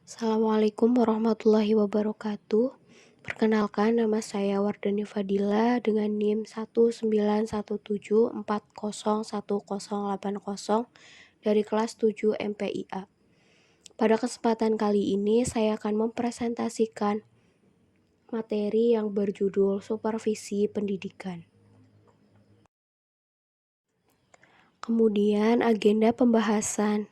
Assalamualaikum warahmatullahi wabarakatuh. Perkenalkan, nama saya Wardani Fadila dengan NIM 19174011080 dari kelas 7 MPIA. Pada kesempatan kali ini saya akan mempresentasikan materi yang berjudul Supervisi Pendidikan. Kemudian agenda pembahasan.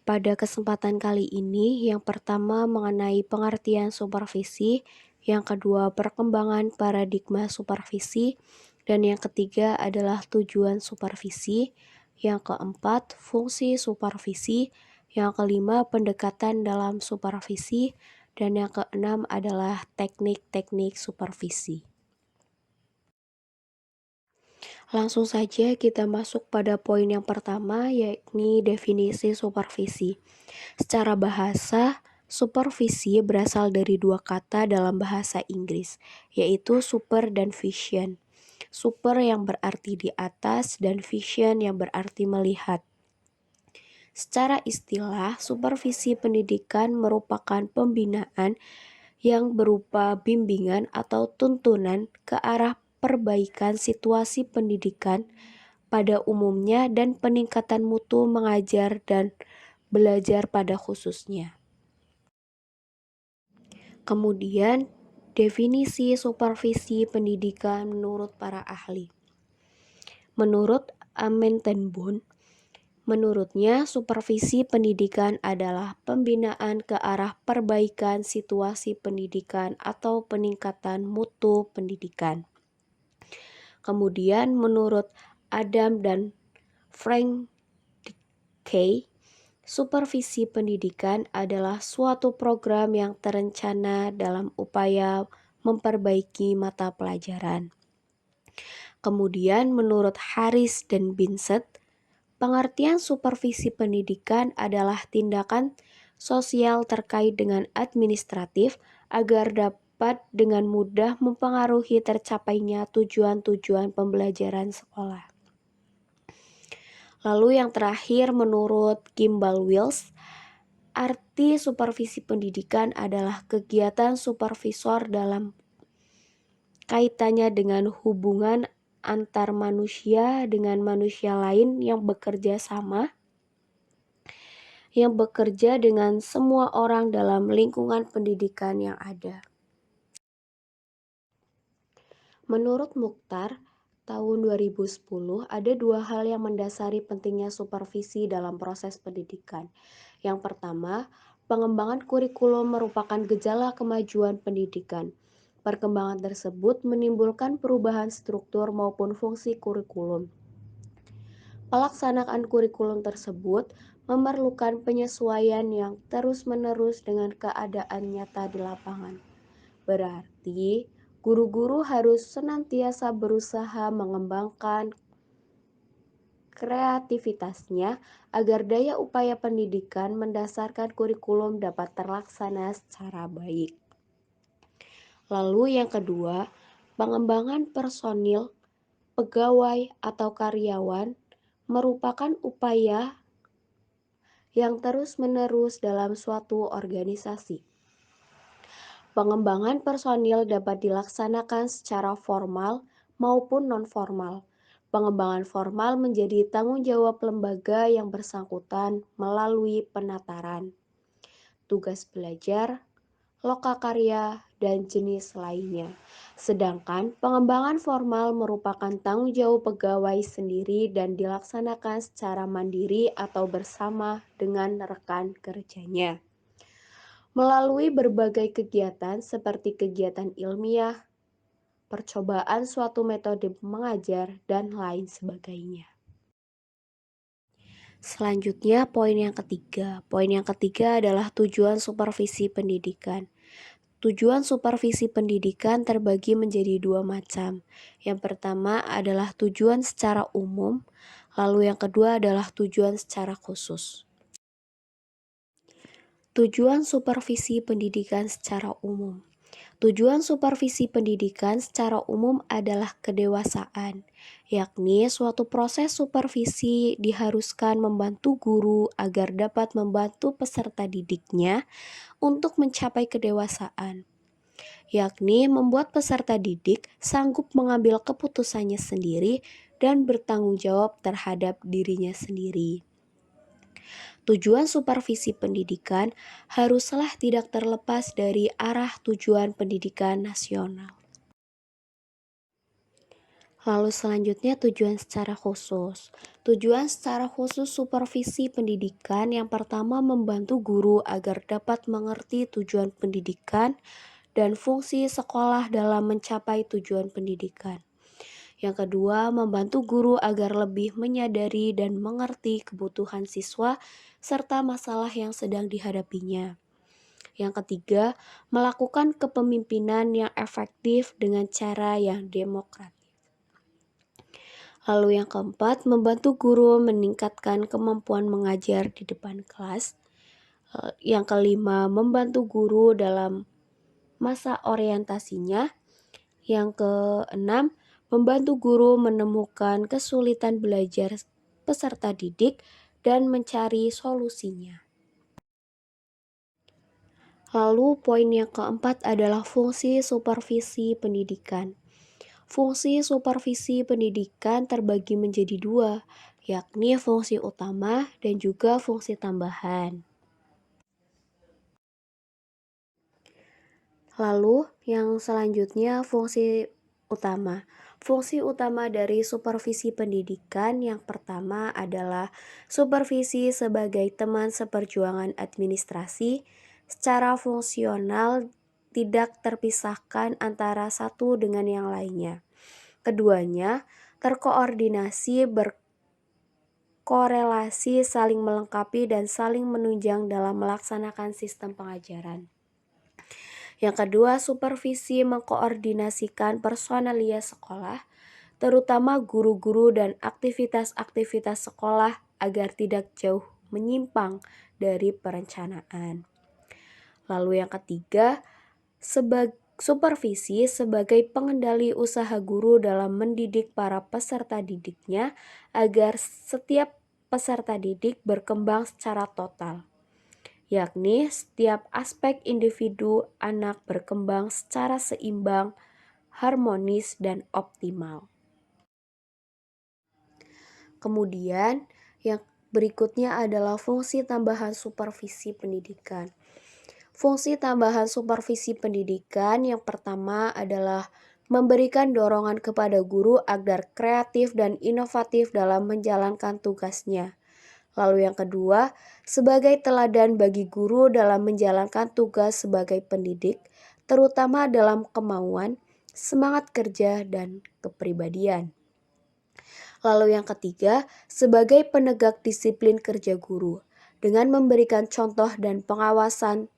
Pada kesempatan kali ini, yang pertama mengenai pengertian supervisi, yang kedua perkembangan paradigma supervisi, dan yang ketiga adalah tujuan supervisi, yang keempat fungsi supervisi, yang kelima pendekatan dalam supervisi, dan yang keenam adalah teknik-teknik supervisi. Langsung saja kita masuk pada poin yang pertama, yakni definisi supervisi. Secara bahasa, supervisi berasal dari dua kata dalam bahasa Inggris, yaitu super dan vision. Super yang berarti di atas dan vision yang berarti melihat. Secara istilah, supervisi pendidikan merupakan pembinaan yang berupa bimbingan atau tuntunan ke arah perbaikan situasi pendidikan pada umumnya dan peningkatan mutu mengajar dan belajar pada khususnya. Kemudian, definisi supervisi pendidikan menurut para ahli. Menurut Amentenboom, menurutnya supervisi pendidikan adalah pembinaan ke arah perbaikan situasi pendidikan atau peningkatan mutu pendidikan. Kemudian menurut Adam dan Frank Kay, supervisi pendidikan adalah suatu program yang terencana dalam upaya memperbaiki mata pelajaran. Kemudian menurut Harris dan Binsett, pengertian supervisi pendidikan adalah tindakan sosial terkait dengan administratif agar dapat dengan mudah mempengaruhi tercapainya tujuan-tujuan pembelajaran sekolah. Lalu yang terakhir menurut Kimball Wills, arti supervisi pendidikan adalah kegiatan supervisor dalam kaitannya dengan hubungan antar manusia dengan manusia lain yang bekerja dengan semua orang dalam lingkungan pendidikan yang ada. Menurut Mukhtar, tahun 2010 ada dua hal yang mendasari pentingnya supervisi dalam proses pendidikan. Yang pertama, pengembangan kurikulum merupakan gejala kemajuan pendidikan. Perkembangan tersebut menimbulkan perubahan struktur maupun fungsi kurikulum. Pelaksanaan kurikulum tersebut memerlukan penyesuaian yang terus-menerus dengan keadaan nyata di lapangan. Berarti, guru-guru harus senantiasa berusaha mengembangkan kreativitasnya agar daya upaya pendidikan mendasarkan kurikulum dapat terlaksana secara baik. Lalu yang kedua, pengembangan personil, pegawai atau karyawan merupakan upaya yang terus-menerus dalam suatu organisasi. Pengembangan personil dapat dilaksanakan secara formal maupun non-formal. Pengembangan formal menjadi tanggung jawab lembaga yang bersangkutan melalui penataran, tugas belajar, lokakarya, dan jenis lainnya. Sedangkan pengembangan formal merupakan tanggung jawab pegawai sendiri dan dilaksanakan secara mandiri atau bersama dengan rekan kerjanya. Melalui berbagai kegiatan seperti kegiatan ilmiah, percobaan suatu metode mengajar, dan lain sebagainya. Selanjutnya poin yang ketiga. Poin yang ketiga adalah tujuan supervisi pendidikan. Tujuan supervisi pendidikan terbagi menjadi dua macam. Yang pertama adalah tujuan secara umum, lalu yang kedua adalah tujuan secara khusus. Tujuan supervisi pendidikan secara umum. Tujuan supervisi pendidikan secara umum adalah kedewasaan, yakni suatu proses supervisi diharuskan membantu guru agar dapat membantu peserta didiknya untuk mencapai kedewasaan, yakni membuat peserta didik sanggup mengambil keputusannya sendiri dan bertanggung jawab terhadap dirinya sendiri. Tujuan supervisi pendidikan haruslah tidak terlepas dari arah tujuan pendidikan nasional. Lalu selanjutnya tujuan secara khusus. Tujuan secara khusus supervisi pendidikan yang pertama membantu guru agar dapat mengerti tujuan pendidikan dan fungsi sekolah dalam mencapai tujuan pendidikan. Yang kedua, membantu guru agar lebih menyadari dan mengerti kebutuhan siswa serta masalah yang sedang dihadapinya. Yang ketiga, melakukan kepemimpinan yang efektif dengan cara yang demokratis. Lalu yang keempat, membantu guru meningkatkan kemampuan mengajar di depan kelas. Yang kelima, membantu guru dalam masa orientasinya. Yang keenam, membantu guru menemukan kesulitan belajar peserta didik dan mencari solusinya. Lalu poin yang keempat adalah fungsi supervisi pendidikan. Fungsi supervisi pendidikan terbagi menjadi dua, yakni fungsi utama dan juga fungsi tambahan. Lalu yang selanjutnya fungsi utama. Fungsi utama dari supervisi pendidikan yang pertama adalah supervisi sebagai teman seperjuangan administrasi secara fungsional tidak terpisahkan antara satu dengan yang lainnya. Keduanya terkoordinasi, berkorelasi, saling melengkapi, dan saling menunjang dalam melaksanakan sistem pengajaran. Yang kedua, supervisi mengkoordinasikan personalia sekolah, terutama guru-guru dan aktivitas-aktivitas sekolah agar tidak jauh menyimpang dari perencanaan. Lalu yang ketiga, supervisi sebagai pengendali usaha guru dalam mendidik para peserta didiknya agar setiap peserta didik berkembang secara total, yakni setiap aspek individu anak berkembang secara seimbang, harmonis, dan optimal. Kemudian, yang berikutnya adalah fungsi tambahan supervisi pendidikan. Fungsi tambahan supervisi pendidikan yang pertama adalah memberikan dorongan kepada guru agar kreatif dan inovatif dalam menjalankan tugasnya. Lalu yang kedua, sebagai teladan bagi guru dalam menjalankan tugas sebagai pendidik, terutama dalam kemauan, semangat kerja, dan kepribadian. Lalu yang ketiga, sebagai penegak disiplin kerja guru, dengan memberikan contoh dan pengawasan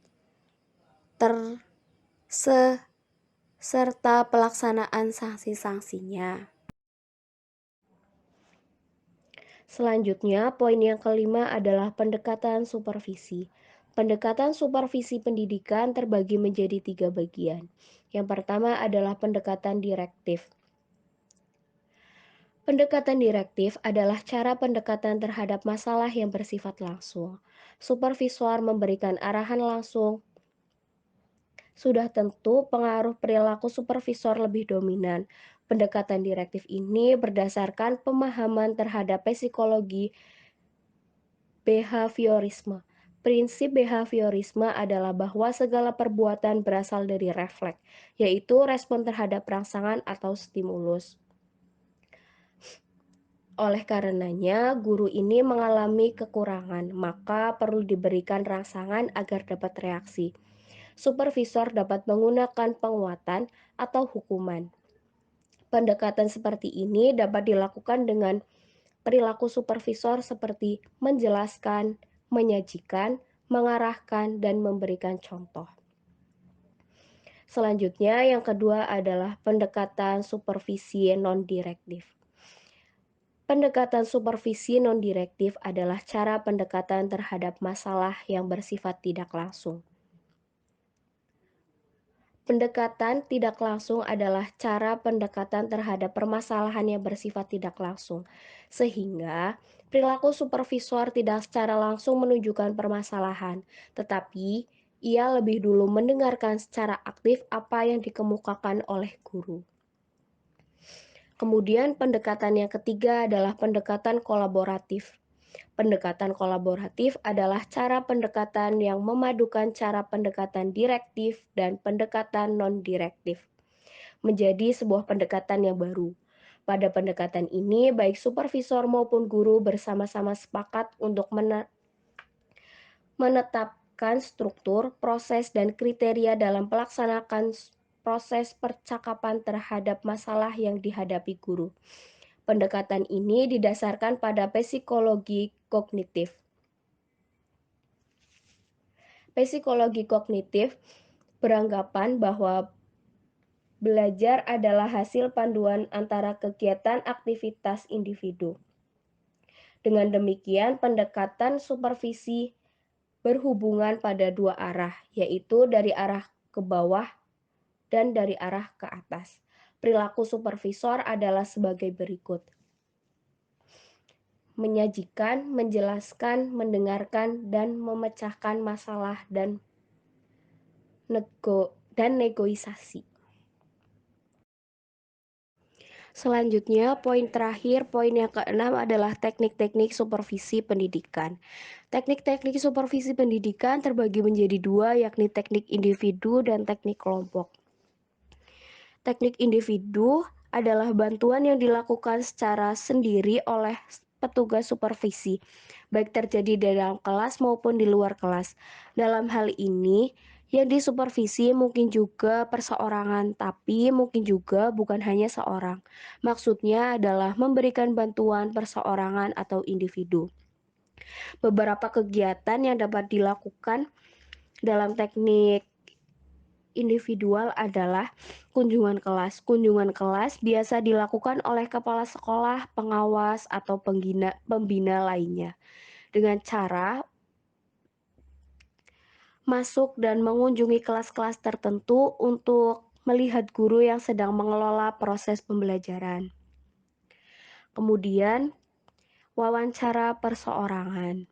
serta pelaksanaan sanksi-sanksinya. Selanjutnya, poin yang kelima adalah pendekatan supervisi. Pendekatan supervisi pendidikan terbagi menjadi 3 bagian. Yang pertama adalah pendekatan direktif. Pendekatan direktif adalah cara pendekatan terhadap masalah yang bersifat langsung. Supervisor memberikan arahan langsung. Sudah tentu pengaruh perilaku supervisor lebih dominan. Pendekatan direktif ini berdasarkan pemahaman terhadap psikologi behaviorisme. Prinsip behaviorisme adalah bahwa segala perbuatan berasal dari refleks, yaitu respon terhadap rangsangan atau stimulus. Oleh karenanya, guru ini mengalami kekurangan, maka perlu diberikan rangsangan agar dapat reaksi. Supervisor dapat menggunakan penguatan atau hukuman. Pendekatan seperti ini dapat dilakukan dengan perilaku supervisor seperti menjelaskan, menyajikan, mengarahkan, dan memberikan contoh. Selanjutnya, yang kedua adalah pendekatan supervisi non-direktif. Pendekatan supervisi non-direktif adalah cara pendekatan terhadap masalah yang bersifat tidak langsung. Pendekatan tidak langsung adalah cara pendekatan terhadap permasalahan yang bersifat tidak langsung, sehingga perilaku supervisor tidak secara langsung menunjukkan permasalahan, tetapi ia lebih dulu mendengarkan secara aktif apa yang dikemukakan oleh guru. Kemudian pendekatan yang ketiga adalah pendekatan kolaboratif. Pendekatan kolaboratif adalah cara pendekatan yang memadukan cara pendekatan direktif dan pendekatan non-direktif menjadi sebuah pendekatan yang baru. Pada pendekatan ini, baik supervisor maupun guru bersama-sama sepakat untuk menetapkan struktur, proses, dan kriteria dalam pelaksanaan proses percakapan terhadap masalah yang dihadapi guru. Pendekatan ini didasarkan pada psikologi kognitif. Psikologi kognitif beranggapan bahwa belajar adalah hasil panduan antara kegiatan aktivitas individu. Dengan demikian, pendekatan supervisi berhubungan pada dua arah, yaitu dari arah ke bawah dan dari arah ke atas. Perilaku supervisor adalah sebagai berikut: menyajikan, menjelaskan, mendengarkan, dan memecahkan masalah dan negosiasi. Selanjutnya, poin terakhir, poin yang keenam adalah teknik-teknik supervisi pendidikan. Teknik-teknik supervisi pendidikan terbagi menjadi dua, yakni teknik individu dan teknik kelompok. Teknik individu adalah bantuan yang dilakukan secara sendiri oleh petugas supervisi, baik terjadi di dalam kelas maupun di luar kelas. Dalam hal ini, yang disupervisi mungkin juga perseorangan, tapi mungkin juga bukan hanya seorang. Maksudnya adalah memberikan bantuan perseorangan atau individu. Beberapa kegiatan yang dapat dilakukan dalam teknik individual adalah kunjungan kelas. Kunjungan kelas biasa dilakukan oleh kepala sekolah, pengawas, atau pembina lainnya dengan cara masuk dan mengunjungi kelas-kelas tertentu untuk melihat guru yang sedang mengelola proses pembelajaran. Kemudian, wawancara perseorangan.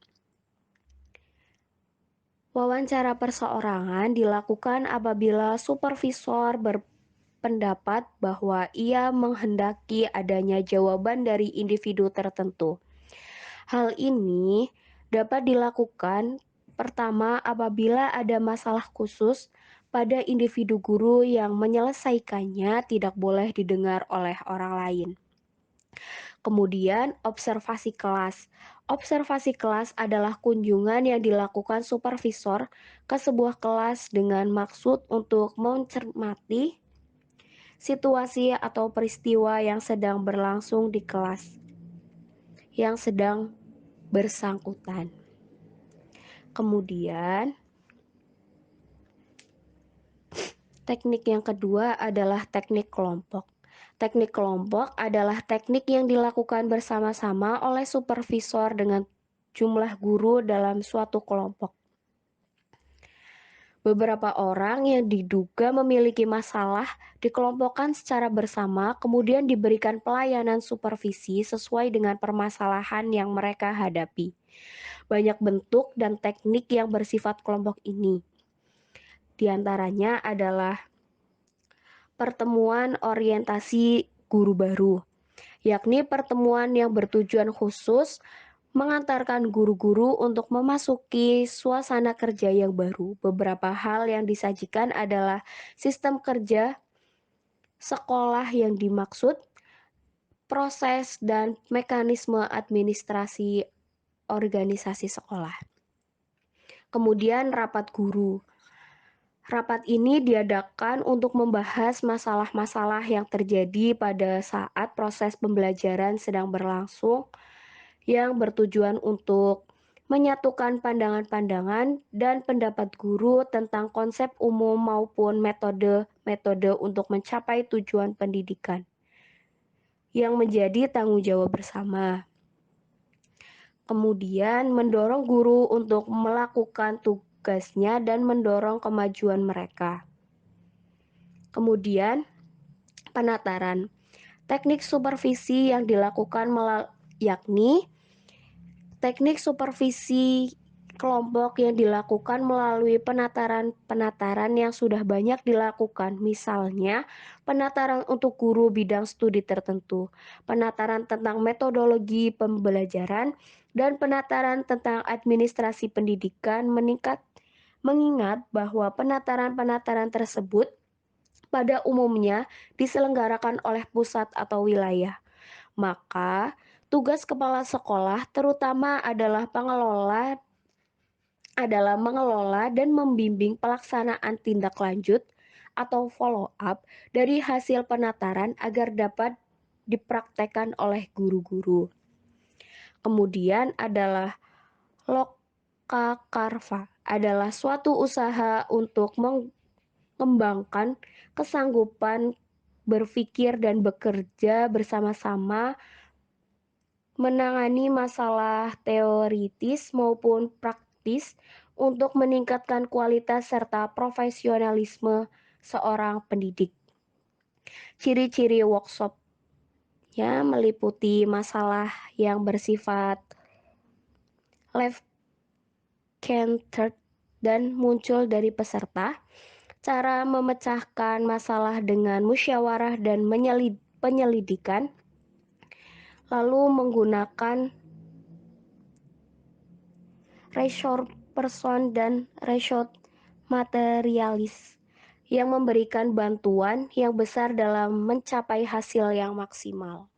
Wawancara perseorangan dilakukan apabila supervisor berpendapat bahwa ia menghendaki adanya jawaban dari individu tertentu. Hal ini dapat dilakukan pertama apabila ada masalah khusus pada individu guru yang menyelesaikannya tidak boleh didengar oleh orang lain. Kemudian, observasi kelas. Observasi kelas adalah kunjungan yang dilakukan supervisor ke sebuah kelas dengan maksud untuk mencermati situasi atau peristiwa yang sedang berlangsung di kelas yang sedang bersangkutan. Kemudian, teknik yang kedua adalah teknik kelompok. Teknik kelompok adalah teknik yang dilakukan bersama-sama oleh supervisor dengan jumlah guru dalam suatu kelompok. Beberapa orang yang diduga memiliki masalah dikelompokkan secara bersama, kemudian diberikan pelayanan supervisi sesuai dengan permasalahan yang mereka hadapi. Banyak bentuk dan teknik yang bersifat kelompok ini. Di antaranya adalah pertemuan orientasi guru baru, yakni pertemuan yang bertujuan khusus mengantarkan guru-guru untuk memasuki suasana kerja yang baru. Beberapa hal yang disajikan adalah sistem kerja sekolah yang dimaksud, proses dan mekanisme administrasi organisasi sekolah. Kemudian rapat guru. Rapat ini diadakan untuk membahas masalah-masalah yang terjadi pada saat proses pembelajaran sedang berlangsung, yang bertujuan untuk menyatukan pandangan-pandangan dan pendapat guru tentang konsep umum maupun metode-metode untuk mencapai tujuan pendidikan yang menjadi tanggung jawab bersama. Kemudian mendorong guru untuk melakukan tugasnya dan mendorong kemajuan mereka. Kemudian, penataran. Teknik supervisi yang dilakukan yakni teknik supervisi kelompok yang dilakukan melalui penataran yang sudah banyak dilakukan, misalnya penataran untuk guru bidang studi tertentu, penataran tentang metodologi pembelajaran, dan penataran tentang administrasi pendidikan. Mengingat bahwa penataran-penataran tersebut pada umumnya diselenggarakan oleh pusat atau wilayah. Maka, tugas kepala sekolah terutama adalah mengelola dan membimbing pelaksanaan tindak lanjut atau follow up dari hasil penataran agar dapat dipraktekkan oleh guru-guru. Kemudian adalah lokakarva, adalah suatu usaha untuk mengembangkan kesanggupan berpikir dan bekerja bersama-sama menangani masalah teoritis maupun praktis untuk meningkatkan kualitas serta profesionalisme seorang pendidik. Ciri-ciri workshopnya meliputi masalah yang bersifat left-centered dan muncul dari peserta, cara memecahkan masalah dengan musyawarah dan penyelidikan, lalu menggunakan resource person dan resource materialis yang memberikan bantuan yang besar dalam mencapai hasil yang maksimal.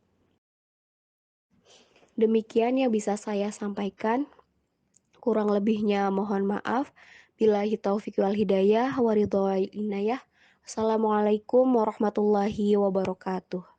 Demikian yang bisa saya sampaikan. Kurang lebihnya mohon maaf. Billahi taufiq wal hidayah wa ridha wal inayah. Assalamualaikum warahmatullahi wabarakatuh.